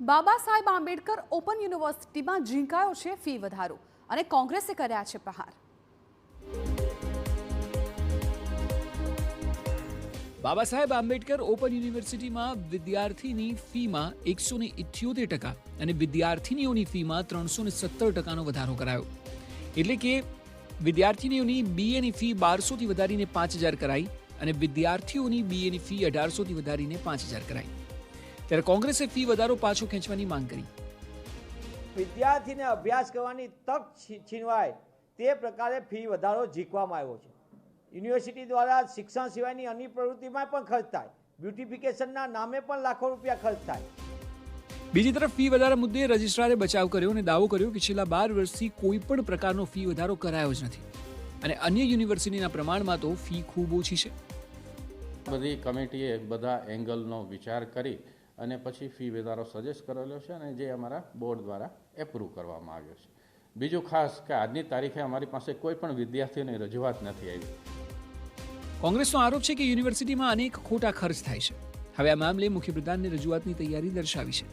Baba Saheb Ambedkar open યુનિવર્સિટીમાં ઝીંકાયો છે fee વધારો અને કોંગ્રેસે કર્યા છે પ્રહાર। બાબા સાહેબ આંબેડકર ઓપન યુનિવર્સિટીમાં વિદ્યાર્થીની ફીમાં 178% અને વિદ્યાર્થીનીઓની ફીમાં 317%નો વધારો કરાયો। એટલે કે વિદ્યાર્થીનીઓની બીએની ફી 1200થી વધારીને 5000 કરાઈ અને વિદ્યાર્થીઓની બીએની ફી 1800થી વધારીને 5000 કરાઈ। ત્યારે કોંગ્રેસે ફી વધારો પાછો ખેંચવાની માંગ કરી। વિદ્યાર્થીને અભ્યાસ કરવાની તક છીનવાય તે પ્રકારે ફી વધારો ઝીકવામાં આવ્યો છે। યુનિવર્સિટી દ્વારા શિક્ષણ સિવાયની અન્ય પ્રવૃત્તિમાં પણ ખર્ચ થાય, બ્યુટિફિકેશનના નામે પણ લાખો રૂપિયા ખર્ચ થાય। બીજી તરફ ફી વધારા મુદ્દે રજિસ્ટ્રારે બચાવ કર્યો અને દાવો કર્યો કે છેલ્લા 12 વર્ષથી કોઈ પણ પ્રકારનો ફી વધારો કરાયો જ નથી અને અન્ય યુનિવર્સિટીના પ્રમાણમાં તો ફી ખૂબ ઓછી છે। બધી કમિટીએ બધા એંગલનો વિચાર કરી અને પછી ફી વધારો સજેસ્ટ કરેલો છે અને જે અમારા બોર્ડ દ્વારા એપ્રૂવ કરવામાં આવ્યો છે। બીજું ખાસ કે આજની તારીખે અમારી પાસે કોઈ પણ વિદ્યાર્થીઓની રજૂઆત નથી આવી। કોંગ્રેસનો આરોપ છે કે યુનિવર્સિટીમાં અનેક ખોટા ખર્ચ થાય છે। હવે આ મામલે મુખ્યપ્રધાનને રજૂઆતની તૈયારી દર્શાવી છે।